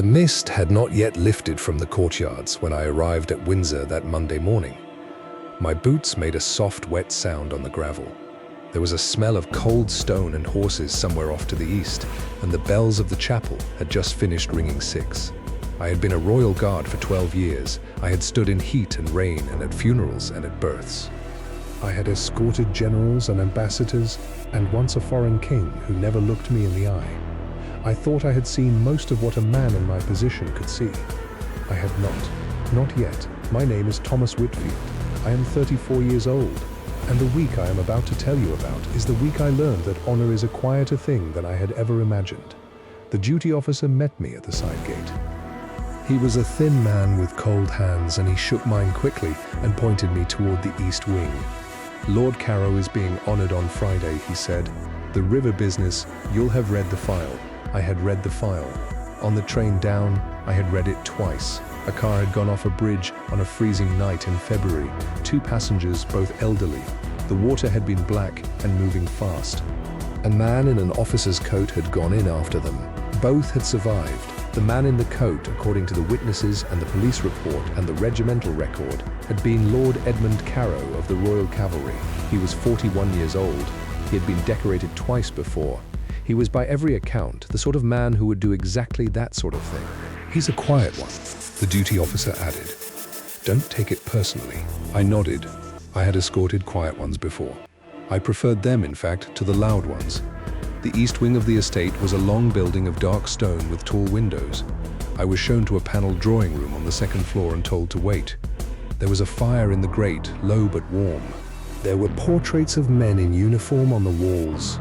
The mist had not yet lifted from the courtyards when I arrived at Windsor that Monday morning. My boots made a soft, wet sound on the gravel. There was a smell of cold stone and horses somewhere off to the east, and the bells of the chapel had just finished ringing 6. I had been a royal guard for 12 years. I had stood in heat and rain and at funerals and at births. I had escorted generals and ambassadors, and once a foreign king who never looked me in the eye. I thought I had seen most of what a man in my position could see. I had not yet. My name is Thomas Whitfield. I am 34 years old, and the week I am about to tell you about is the week I learned that honor is a quieter thing than I had ever imagined. The duty officer met me at the side gate. He was a thin man with cold hands, and he shook mine quickly and pointed me toward the east wing. Lord Carrow is being honored on Friday, he said. The river business, you'll have read the file. I had read the file. On the train down, I had read it twice. A car had gone off a bridge on a freezing night in February. 2 passengers, both elderly. The water had been black and moving fast. A man in an officer's coat had gone in after them. Both had survived. The man in the coat, according to the witnesses and the police report and the regimental record, had been Lord Edmund Carrow of the Royal Cavalry. He was 41 years old. He had been decorated twice before. He was by every account the sort of man who would do exactly that sort of thing. He's a quiet one, the duty officer added. Don't take it personally. I nodded. I had escorted quiet ones before. I preferred them, in fact, to the loud ones. The east wing of the estate was a long building of dark stone with tall windows. I was shown to a paneled drawing room on the 2nd floor and told to wait. There was a fire in the grate, low but warm. There were portraits of men in uniform on the walls.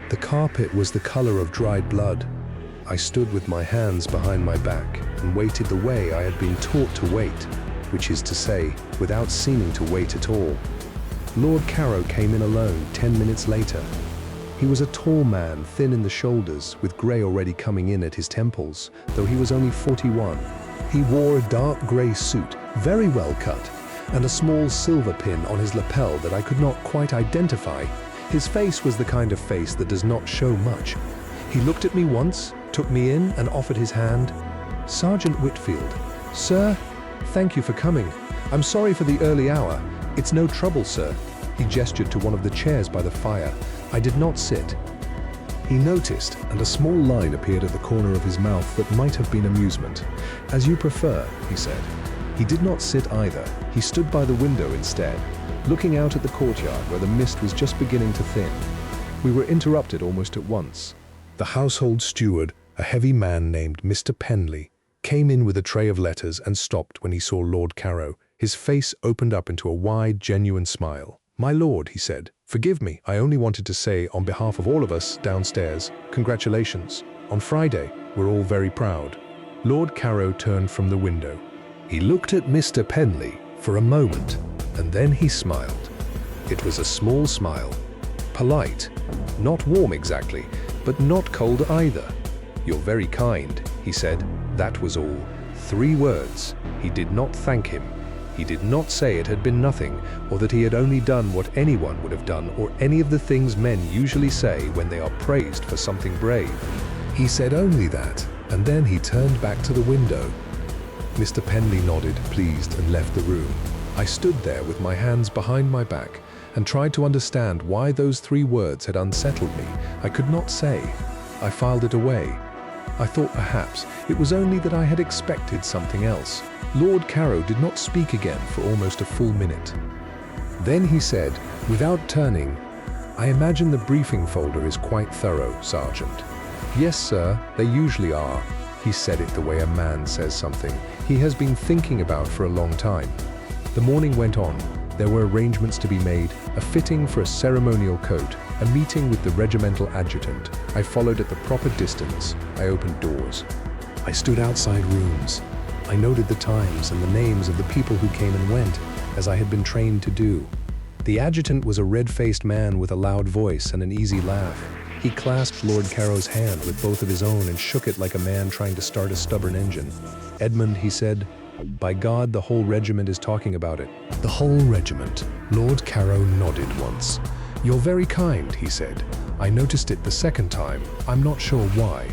The carpet was the color of dried blood. I stood with my hands behind my back and waited the way I had been taught to wait, which is to say, without seeming to wait at all. Lord Carrow came in alone 10 minutes later. He was a tall man, thin in the shoulders, with grey already coming in at his temples, though he was only 41. He wore a dark grey suit, very well cut, and a small silver pin on his lapel that I could not quite identify. His face was the kind of face that does not show much. He looked at me once, took me in, and offered his hand. Sergeant Whitfield. Sir, thank you for coming. I'm sorry for the early hour. It's no trouble, sir. He gestured to one of the chairs by the fire. I did not sit. He noticed, and a small line appeared at the corner of his mouth that might have been amusement. As you prefer, he said. He did not sit either. He stood by the window instead, looking out at the courtyard where the mist was just beginning to thin. We were interrupted almost at once. The household steward, a heavy man named Mr. Penley, came in with a tray of letters and stopped when he saw Lord Carrow. His face opened up into a wide, genuine smile. My lord, he said, forgive me, I only wanted to say on behalf of all of us downstairs, congratulations. On Friday, we're all very proud. Lord Carrow turned from the window. He looked at Mr. Penley for a moment, and then he smiled. It was a small smile, polite, not warm exactly, but not cold either. You're very kind, he said. That was all. 3 words. He did not thank him. He did not say it had been nothing, or that he had only done what anyone would have done, or any of the things men usually say when they are praised for something brave. He said only that, and then he turned back to the window. Mr. Penley nodded, pleased, and left the room. I stood there with my hands behind my back and tried to understand why those 3 words had unsettled me. I could not say. I filed it away. I thought perhaps it was only that I had expected something else. Lord Carrow did not speak again for almost a full minute. Then he said, without turning, I imagine the briefing folder is quite thorough, Sergeant. Yes, sir, they usually are. He said it the way a man says something he has been thinking about for a long time. The morning went on. There were arrangements to be made, a fitting for a ceremonial coat, a meeting with the regimental adjutant. I followed at the proper distance. I opened doors. I stood outside rooms. I noted the times and the names of the people who came and went, as I had been trained to do. The adjutant was a red-faced man with a loud voice and an easy laugh. He clasped Lord Carrow's hand with both of his own and shook it like a man trying to start a stubborn engine. Edmund, he said, by God, the whole regiment is talking about it. The whole regiment. Lord Carrow nodded once. You're very kind, he said. I noticed it the second time. I'm not sure why.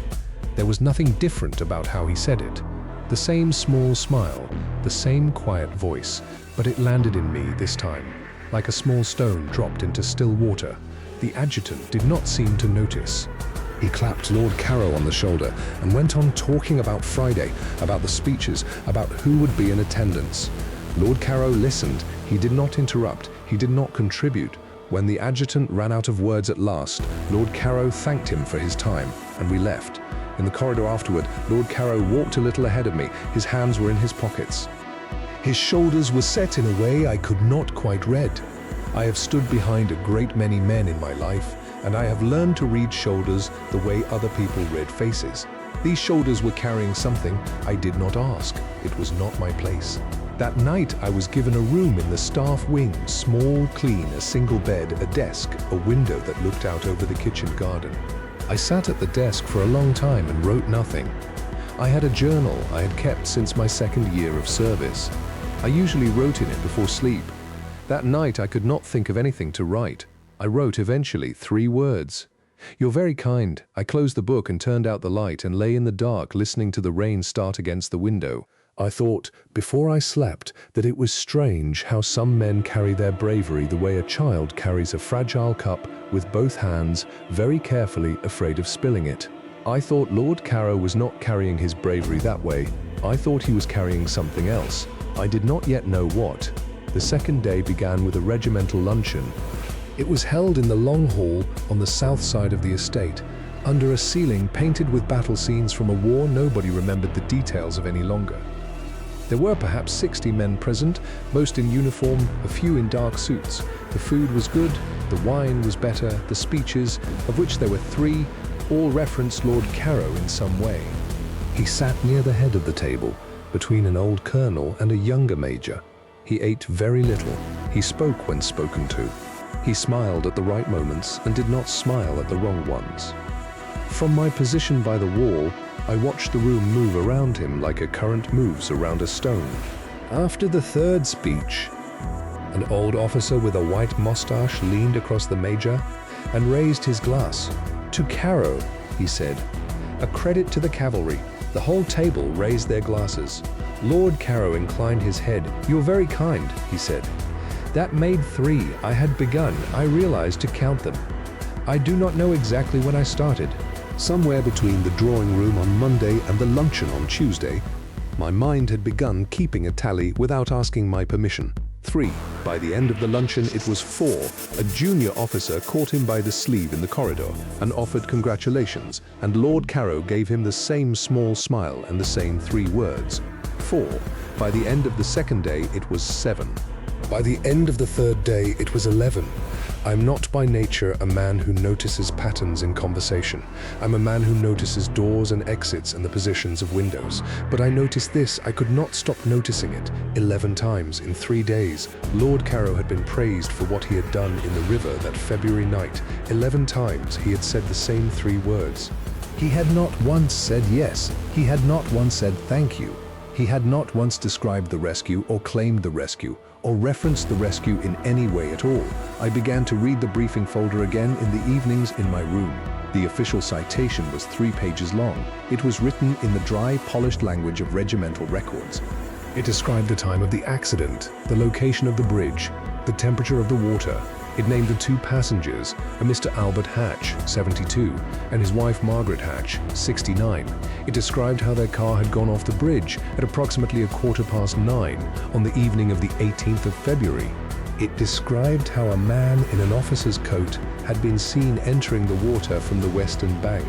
There was nothing different about how he said it. The same small smile, the same quiet voice, but it landed in me this time, like a small stone dropped into still water. The adjutant did not seem to notice. He clapped Lord Carrow on the shoulder and went on talking about Friday, about the speeches, about who would be in attendance. Lord Carrow listened. He did not interrupt. He did not contribute. When the adjutant ran out of words at last, Lord Carrow thanked him for his time, and we left. In the corridor afterward, Lord Carrow walked a little ahead of me. His hands were in his pockets. His shoulders were set in a way I could not quite read. I have stood behind a great many men in my life, and I have learned to read shoulders the way other people read faces. These shoulders were carrying something I did not ask. It was not my place. That night I was given a room in the staff wing, small, clean, a single bed, a desk, a window that looked out over the kitchen garden. I sat at the desk for a long time and wrote nothing. I had a journal I had kept since my second year of service. I usually wrote in it before sleep. That night I could not think of anything to write. I wrote eventually 3 words. "You're very kind." I closed the book and turned out the light and lay in the dark listening to the rain start against the window. I thought, before I slept, that it was strange how some men carry their bravery the way a child carries a fragile cup with both hands, very carefully, afraid of spilling it. I thought Lord Carrow was not carrying his bravery that way. I thought he was carrying something else. I did not yet know what. The second day began with a regimental luncheon. It was held in the long hall on the south side of the estate, under a ceiling painted with battle scenes from a war nobody remembered the details of any longer. There were perhaps 60 men present, most in uniform, a few in dark suits. The food was good, the wine was better, the speeches, of which there were 3, all referenced Lord Carrow in some way. He sat near the head of the table, between an old colonel and a younger major. He ate very little. He spoke when spoken to. He smiled at the right moments and did not smile at the wrong ones. From my position by the wall, I watched the room move around him like a current moves around a stone. After the third speech, an old officer with a white moustache leaned across the major and raised his glass. "To Carrow," he said. "A credit to the cavalry." The whole table raised their glasses. Lord Carrow inclined his head. "You're very kind," he said. "That made 3. I had begun, I realized, to count them. I do not know exactly when I started. Somewhere between the drawing room on Monday and the luncheon on Tuesday, my mind had begun keeping a tally without asking my permission. 3. By the end of the luncheon, it was 4. A junior officer caught him by the sleeve in the corridor and offered congratulations, and Lord Carrow gave him the same small smile and the same 3 words. 4. By the end of the second day, it was 7. By the end of the third day, it was 11. I'm not by nature a man who notices patterns in conversation. I'm a man who notices doors and exits and the positions of windows. But I noticed this. I could not stop noticing it. 11 times in 3 days, Lord Carrow had been praised for what he had done in the river that February night. 11 times he had said the same 3 words. He had not once said yes. He had not once said thank you. He had not once described the rescue or claimed the rescue, or referenced the rescue in any way at all. I began to read the briefing folder again in the evenings in my room. The official citation was 3 pages long. It was written in the dry, polished language of regimental records. It described the time of the accident, the location of the bridge, the temperature of the water. It named the 2 passengers, a Mr. Albert Hatch, 72, and his wife Margaret Hatch, 69. It described how their car had gone off the bridge at approximately 9:15 on the evening of the 18th of February. It described how a man in an officer's coat had been seen entering the water from the western bank,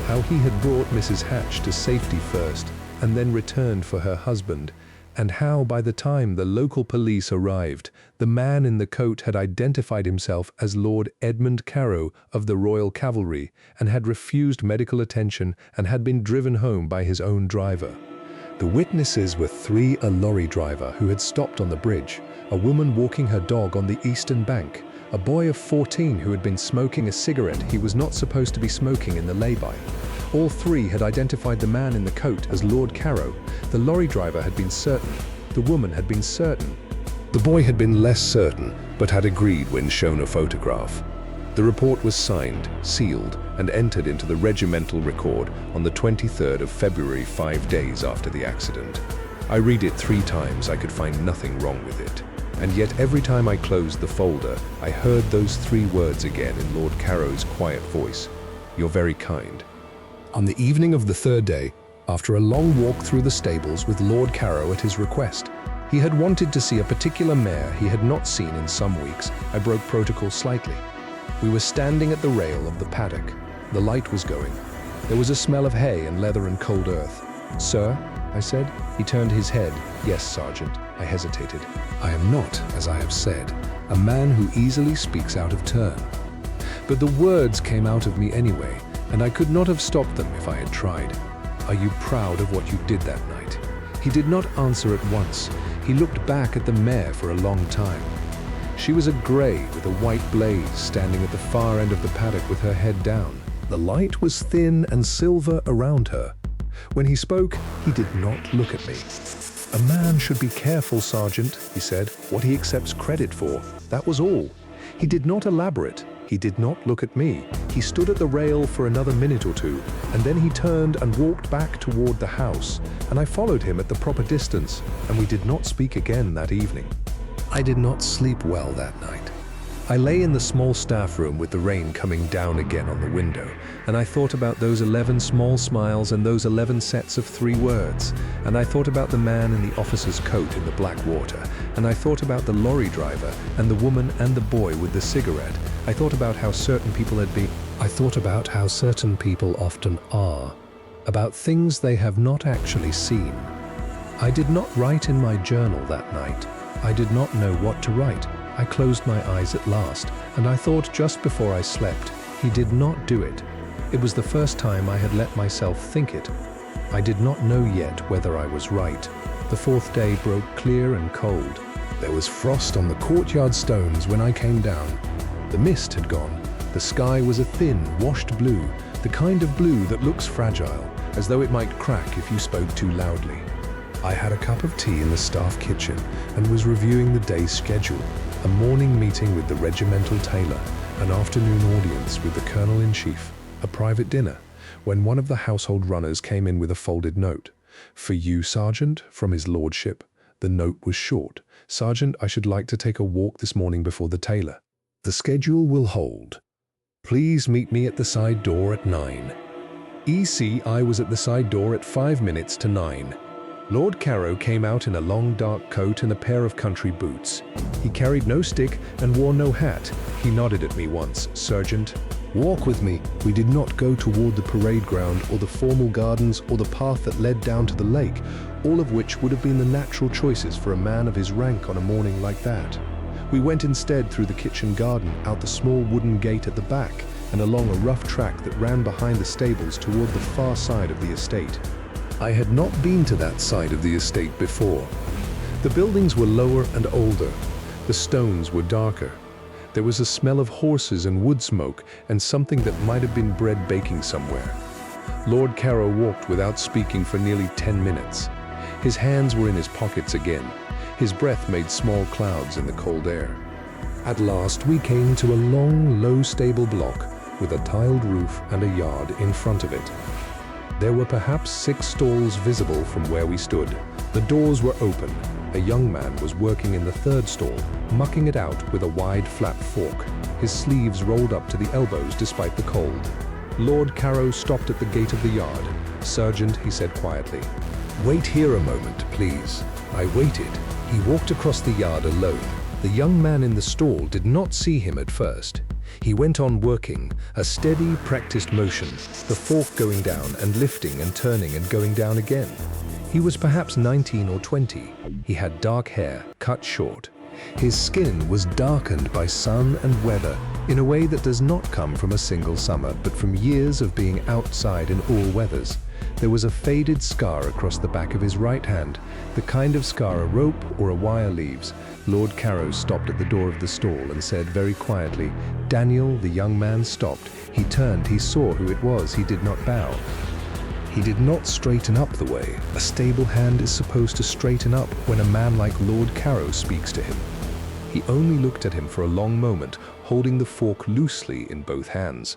how he had brought Mrs. Hatch to safety first and then returned for her husband, and how by the time the local police arrived, the man in the coat had identified himself as Lord Edmund Carrow of the Royal Cavalry and had refused medical attention and had been driven home by his own driver. The witnesses were 3: a lorry driver who had stopped on the bridge, a woman walking her dog on the eastern bank, a boy of 14 who had been smoking a cigarette he was not supposed to be smoking in the lay-by. All 3 had identified the man in the coat as Lord Carrow. The lorry driver had been certain. The woman had been certain. The boy had been less certain, but had agreed when shown a photograph. The report was signed, sealed, and entered into the regimental record on the 23rd of February, 5 days after the accident. I read it 3 times. I could find nothing wrong with it. And yet every time I closed the folder, I heard those 3 words again in Lord Carrow's quiet voice. "You're very kind." On the evening of the 3rd day, after a long walk through the stables with Lord Carrow at his request, he had wanted to see a particular mare he had not seen in some weeks. I broke protocol slightly. We were standing at the rail of the paddock. The light was going. There was a smell of hay and leather and cold earth. "Sir?" I said. He turned his head. "Yes, Sergeant." I hesitated. I am not, as I have said, a man who easily speaks out of turn. But the words came out of me anyway, and I could not have stopped them if I had tried. "Are you proud of what you did that night?" He did not answer at once. He looked back at the mare for a long time. She was a grey with a white blaze standing at the far end of the paddock with her head down. The light was thin and silver around her. When he spoke, he did not look at me. "A man should be careful, Sergeant," he said, "what he accepts credit for. That was all." He did not elaborate. He did not look at me. He stood at the rail for another minute or 2, and then he turned and walked back toward the house, and I followed him at the proper distance, and we did not speak again that evening. I did not sleep well that night. I lay in the small staff room with the rain coming down again on the window, and I thought about those 11 small smiles and those 11 sets of 3 words, and I thought about the man in the officer's coat in the black water, and I thought about the lorry driver and the woman and the boy with the cigarette. I thought about how certain people had been. I thought about how certain people often are, about things they have not actually seen. I did not write in my journal that night. I did not know what to write. I closed my eyes at last, and I thought just before I slept, he did not do it. It was the first time I had let myself think it. I did not know yet whether I was right. The 4th day broke clear and cold. There was frost on the courtyard stones when I came down. The mist had gone. The sky was a thin, washed blue, the kind of blue that looks fragile, as though it might crack if you spoke too loudly. I had a cup of tea in the staff kitchen and was reviewing the day's schedule. A morning meeting with the regimental tailor, an afternoon audience with the colonel-in-chief, a private dinner, when one of the household runners came in with a folded note. "For you, Sergeant," from his lordship. The note was short. "Sergeant, I should like to take a walk this morning before the tailor. The schedule will hold. Please meet me at the side door at 9. EC, I was at the side door at 5 minutes to 9. Lord Carrow came out in a long dark coat and a pair of country boots. He carried no stick and wore no hat. He nodded at me once. "Sergeant, walk with me." We did not go toward the parade ground or the formal gardens or the path that led down to the lake, all of which would have been the natural choices for a man of his rank on a morning like that. We went instead through the kitchen garden, out the small wooden gate at the back, and along a rough track that ran behind the stables toward the far side of the estate. I had not been to that side of the estate before. The buildings were lower and older. The stones were darker. There was a smell of horses and wood smoke and something that might have been bread baking somewhere. Lord Carrow walked without speaking for nearly 10 minutes. His hands were in his pockets again. His breath made small clouds in the cold air. At last we came to a long, low stable block with a tiled roof and a yard in front of it. There were perhaps 6 stalls visible from where we stood. The doors were open. A young man was working in the 3rd stall, mucking it out with a wide, flat fork, his sleeves rolled up to the elbows despite the cold. Lord Carrow stopped at the gate of the yard. "Sergeant," he said quietly, "wait here a moment, please." I waited. He walked across the yard alone. The young man in the stall did not see him at first. He went on working, a steady, practiced motion, the fork going down and lifting and turning and going down again. He was perhaps 19 or 20. He had dark hair, cut short. His skin was darkened by sun and weather in a way that does not come from a single summer, but from years of being outside in all weathers. There was a faded scar across the back of his right hand, the kind of scar a rope or a wire leaves. Lord Carrow stopped at the door of the stall and said very quietly, "Daniel." The young man stopped. He turned. He saw who it was. He did not bow. He did not straighten up the way a stable hand is supposed to straighten up when a man like Lord Carrow speaks to him. He only looked at him for a long moment, holding the fork loosely in both hands.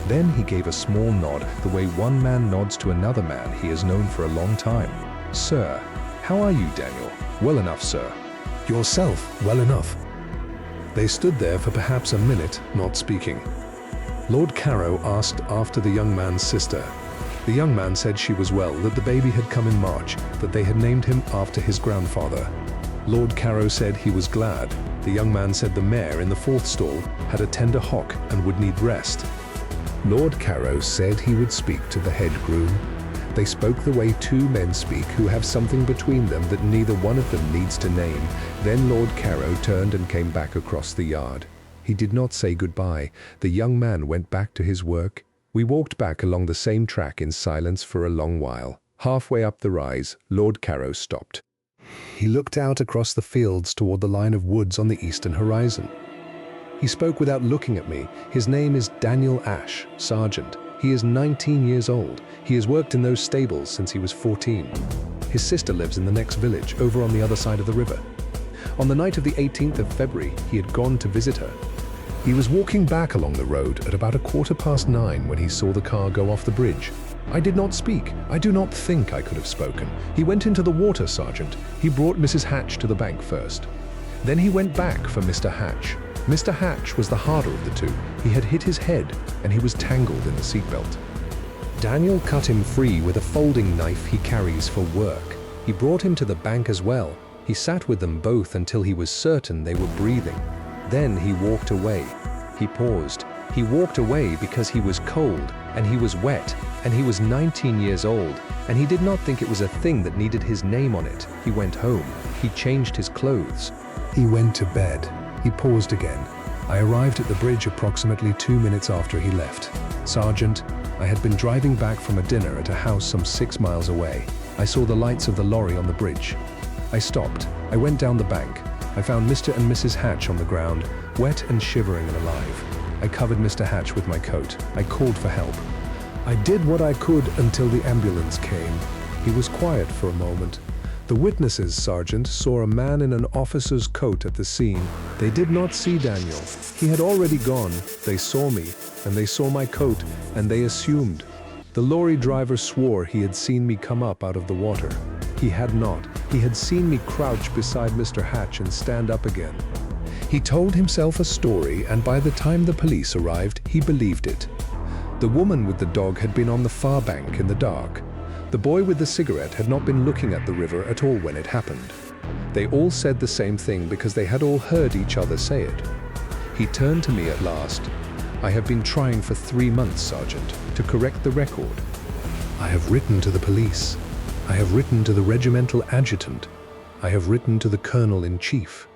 Then he gave a small nod, the way one man nods to another man he has known for a long time. "Sir, how are you, Daniel?" "Well enough, sir." "Yourself, well enough." They stood there for perhaps a minute, not speaking. Lord Carow asked after the young man's sister. The young man said she was well, that the baby had come in March, that they had named him after his grandfather. Lord Carow said he was glad. The young man said the mare in the fourth stall had a tender hock and would need rest. Lord Carow said he would speak to the head groom. They spoke the way two men speak who have something between them that neither one of them needs to name. Then Lord Carow turned and came back across the yard. He did not say goodbye. The young man went back to his work. We walked back along the same track in silence for a long while. Halfway up the rise, Lord Carow stopped. He looked out across the fields toward the line of woods on the eastern horizon. He spoke without looking at me. His name is Daniel Ash, Sergeant. He is 19 years old. He has worked in those stables since he was 14. His sister lives in the next village, over on the other side of the river. On the night of the 18th of February, he had gone to visit her. He was walking back along the road at about 9:15 when he saw the car go off the bridge. I did not speak. I do not think I could have spoken. He went into the water, Sergeant. He brought Mrs. Hatch to the bank first. Then he went back for Mr. Hatch. Mr. Hatch was the harder of the two. He had hit his head, and he was tangled in the seatbelt. Daniel cut him free with a folding knife he carries for work. He brought him to the bank as well. He sat with them both until he was certain they were breathing. Then he walked away. He paused. He walked away because he was cold, and he was wet, and he was 19 years old, and he did not think it was a thing that needed his name on it. He went home. He changed his clothes. He went to bed. He paused again. I arrived at the bridge approximately 2 minutes after he left. Sergeant, I had been driving back from a dinner at a house some 6 miles away. I saw the lights of the lorry on the bridge. I stopped. I went down the bank. I found Mr. and Mrs. Hatch on the ground, wet and shivering and alive. I covered Mr. Hatch with my coat. I called for help. I did what I could until the ambulance came. He was quiet for a moment. The witnesses, Sergeant, saw a man in an officer's coat at the scene. They did not see Daniel. He had already gone. They saw me, and they saw my coat, and they assumed. The lorry driver swore he had seen me come up out of the water. He had not. He had seen me crouch beside Mr. Hatch and stand up again. He told himself a story, and by the time the police arrived, he believed it. The woman with the dog had been on the far bank in the dark. The boy with the cigarette had not been looking at the river at all when it happened. They all said the same thing because they had all heard each other say it. He turned to me at last. I have been trying for 3 months, Sergeant, to correct the record. I have written to the police. I have written to the regimental adjutant. I have written to the colonel-in-chief.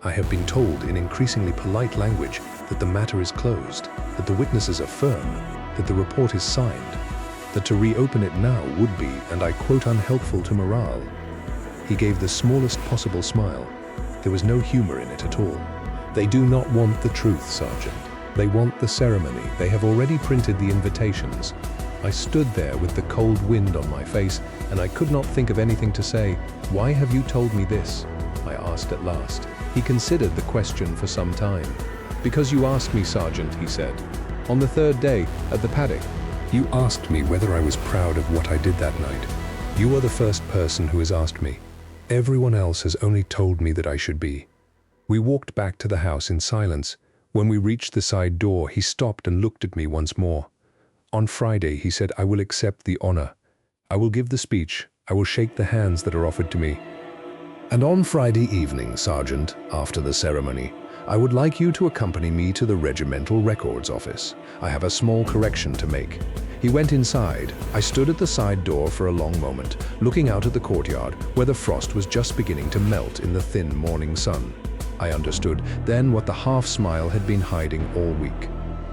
I have been told in increasingly polite language that the matter is closed, that the witnesses are firm, that the report is signed, that to reopen it now would be, and I quote, unhelpful to morale. He gave the smallest possible smile. There was no humor in it at all. They do not want the truth, Sergeant. They want the ceremony. They have already printed the invitations. I stood there with the cold wind on my face, and I could not think of anything to say. "Why have you told me this?" I asked at last. He considered the question for some time. "Because you asked me, Sergeant," he said. "On the 3rd day, at the paddock. You asked me whether I was proud of what I did that night. You are the first person who has asked me. Everyone else has only told me that I should be." We walked back to the house in silence. When we reached the side door, he stopped and looked at me once more. "On Friday," he said, "I will accept the honor. I will give the speech. I will shake the hands that are offered to me. And on Friday evening, Sergeant, after the ceremony, I would like you to accompany me to the regimental records office. I have a small correction to make." He went inside. I stood at the side door for a long moment, looking out at the courtyard, where the frost was just beginning to melt in the thin morning sun. I understood then what the half-smile had been hiding all week.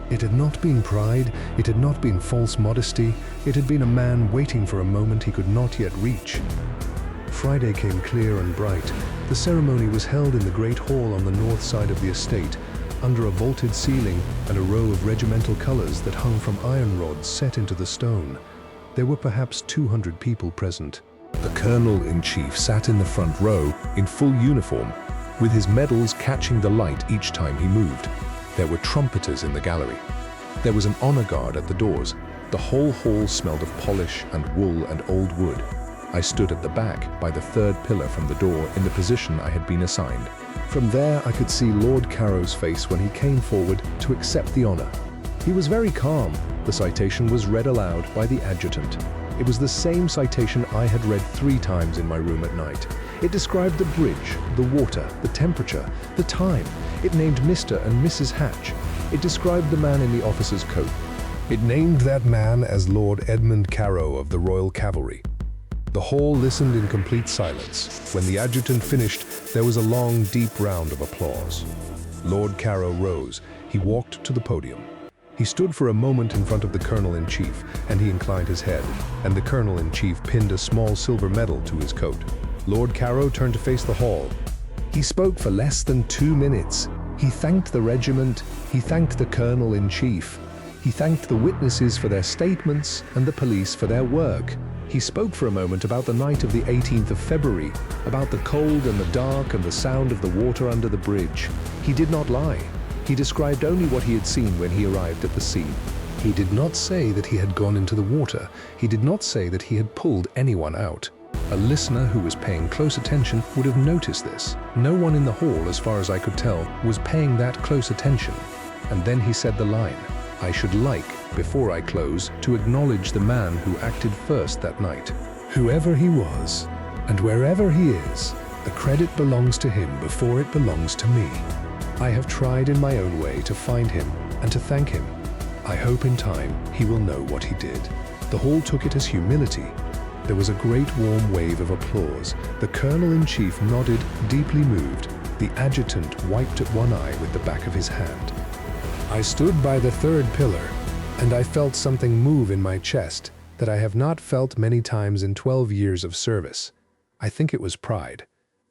It had not been pride, it had not been false modesty, it had been a man waiting for a moment he could not yet reach. Friday came clear and bright. The ceremony was held in the great hall on the north side of the estate, under a vaulted ceiling and a row of regimental colors that hung from iron rods set into the stone. There were perhaps 200 people present. The colonel-in-chief sat in the front row, in full uniform. with his medals catching the light each time he moved. There were trumpeters in the gallery. There was an honor guard at the doors. The whole hall smelled of polish and wool and old wood. I stood at the back, by the third pillar from the door, in the position I had been assigned. From there I could see Lord Carrow's face when he came forward to accept the honor. He was very calm. The citation was read aloud by the adjutant. It was the same citation I had read 3 times in my room at night. It described the bridge, the water, the temperature, the time. It named Mr. and Mrs. Hatch. It described the man in the officer's coat. It named that man as Lord Edmund Carrow of the Royal Cavalry. The hall listened in complete silence. When the adjutant finished, there was a long, deep round of applause. Lord Carrow rose. He walked to the podium. He stood for a moment in front of the Colonel-in-Chief, and he inclined his head, and the Colonel-in-Chief pinned a small silver medal to his coat. Lord Carrow turned to face the hall. He spoke for less than 2 minutes. He thanked the regiment. He thanked the Colonel-in-Chief. He thanked the witnesses for their statements and the police for their work. He spoke for a moment about the night of the 18th of February, about the cold and the dark and the sound of the water under the bridge. He did not lie. He described only what he had seen when he arrived at the scene. He did not say that he had gone into the water. He did not say that he had pulled anyone out. A listener who was paying close attention would have noticed this. No one in the hall, as far as I could tell, was paying that close attention. And then he said the line, "I should like, before I close, to acknowledge the man who acted first that night. Whoever he was, and wherever he is, the credit belongs to him before it belongs to me. I have tried in my own way to find him and to thank him. I hope in time he will know what he did." The hall took it as humility. There was a great warm wave of applause. The Colonel-in-Chief nodded, deeply moved. The adjutant wiped at one eye with the back of his hand. I stood by the third pillar, and I felt something move in my chest that I have not felt many times in 12 years of service. I think it was pride.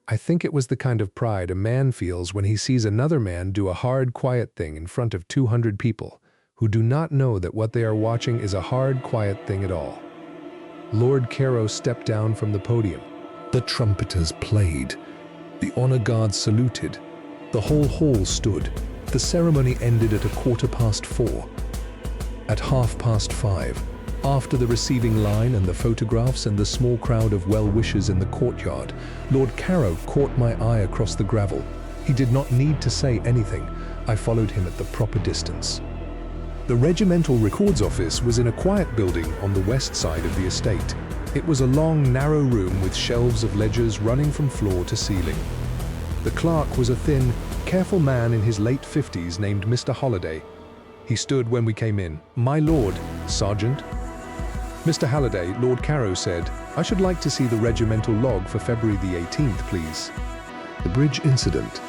I think it was the kind of pride a man feels when he sees another man do a hard, quiet thing in front of 200 people who do not know that what they are watching is a hard, quiet thing at all. Lord Carrow stepped down from the podium. The trumpeters played. The honor guard saluted. The whole hall stood. The ceremony ended at 4:15. At 5:30, after the receiving line and the photographs and the small crowd of well-wishers in the courtyard, Lord Carrow caught my eye across the gravel. He did not need to say anything. I followed him at the proper distance. The regimental records office was in a quiet building on the west side of the estate. It was a long, narrow room with shelves of ledgers running from floor to ceiling. The clerk was a thin, careful man in his late 50s named Mr. Holliday. He stood when we came in. "My lord, Sergeant." "Mr. Halliday," Lord Carrow said, "I should like to see the regimental log for February the 18th, please." The bridge incident.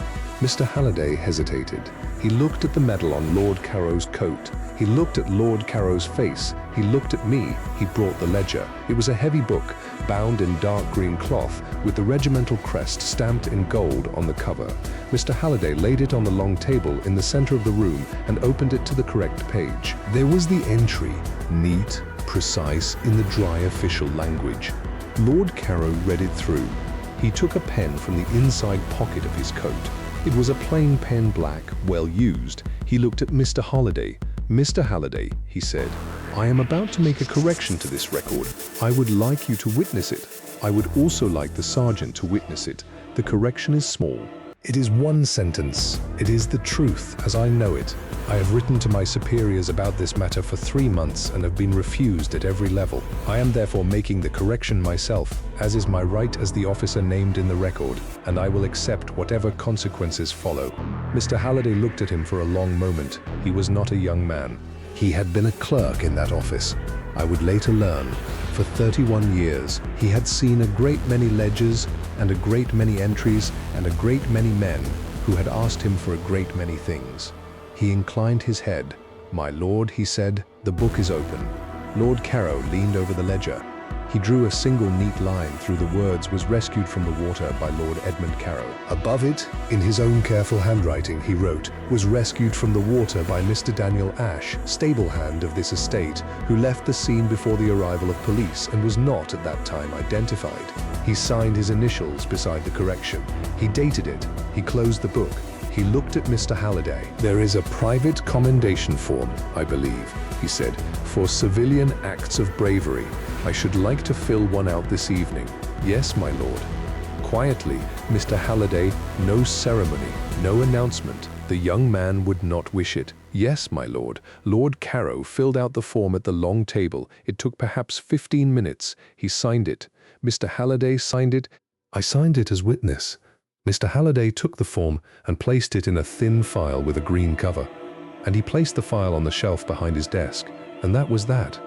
Mr. Halliday hesitated. He looked at the medal on Lord Carrow's coat. He looked at Lord Carrow's face. He looked at me. He brought the ledger. It was a heavy book, bound in dark green cloth, with the regimental crest stamped in gold on the cover. Mr. Halliday laid it on the long table in the center of the room and opened it to the correct page. There was the entry, neat, precise, in the dry official language. Lord Carrow read it through. He took a pen from the inside pocket of his coat. It was a plain pen, black, well used. He looked at Mr. Holliday. "Mr. Halliday," he said, "I am about to make a correction to this record. I would like you to witness it. I would also like the sergeant to witness it. The correction is small. It is one sentence. It is the truth as I know it. I have written to my superiors about this matter for 3 months and have been refused at every level. I am therefore making the correction myself, as is my right as the officer named in the record, and I will accept whatever consequences follow." Mr. Halliday looked at him for a long moment. He was not a young man. He had been a clerk in that office. I would later learn. For 31 years, he had seen a great many ledgers and a great many entries and a great many men who had asked him for a great many things. He inclined his head. "My lord," he said, "the book is open." Lord Carrow leaned over the ledger. He drew a single neat line through the words "was rescued from the water by Lord Edmund Carow." Above it, in his own careful handwriting, he wrote, "Was rescued from the water by Mr. Daniel Ash, stable hand of this estate, who left the scene before the arrival of police and was not at that time identified." He signed his initials beside the correction. He dated it. He closed the book. He looked at Mr. Halliday. "There is a private commendation form, I believe," he said, "for civilian acts of bravery. I should like to fill one out this evening." "Yes, my lord." Quietly, Mr. Halliday, no ceremony, no announcement. The young man would not wish it. "Yes, my lord." Lord Carow filled out the form at the long table. It took perhaps 15 minutes. He signed it. Mr. Halliday signed it. I signed it as witness. Mr. Halliday took the form and placed it in a thin file with a green cover. And he placed the file on the shelf behind his desk. And that was that.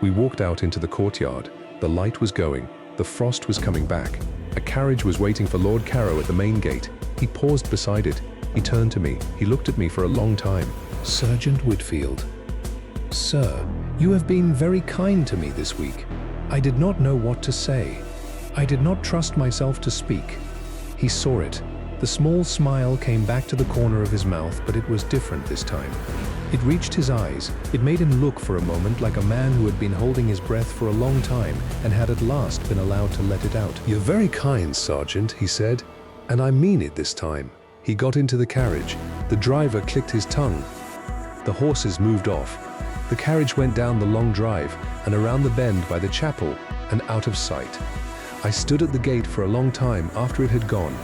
We walked out into the courtyard. The light was going. The frost was coming back. A carriage was waiting for Lord Carow at the main gate. He paused beside it. He turned to me. He looked at me for a long time. "Sergeant Whitfield." "Sir, you have been very kind to me this week." I did not know what to say. I did not trust myself to speak. He saw it. The small smile came back to the corner of his mouth, but it was different this time. It reached his eyes. It made him look for a moment like a man who had been holding his breath for a long time and had at last been allowed to let it out. "You're very kind, Sergeant," he said, "and I mean it this time." He got into the carriage. The driver clicked his tongue. The horses moved off. The carriage went down the long drive and around the bend by the chapel and out of sight. I stood at the gate for a long time after it had gone.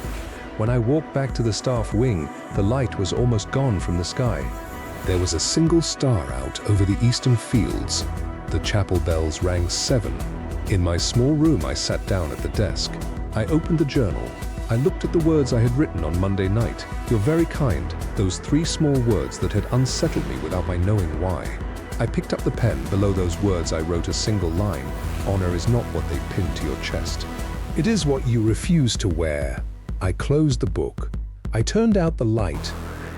When I walked back to the staff wing, the light was almost gone from the sky. There was a single star out over the eastern fields. The chapel bells rang 7. In my small room, I sat down at the desk. I opened the journal. I looked at the words I had written on Monday night. "You're very kind," those 3 small words that had unsettled me without my knowing why. I picked up the pen. Below those words I wrote a single line. "Honor is not what they pin to your chest. It is what you refuse to wear." I closed the book. I turned out the light.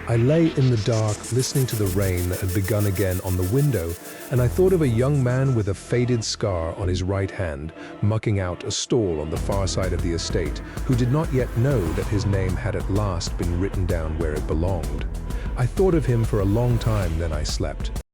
I lay in the dark, listening to the rain that had begun again on the window, and I thought of a young man with a faded scar on his right hand, mucking out a stall on the far side of the estate, who did not yet know that his name had at last been written down where it belonged. I thought of him for a long time, then I slept.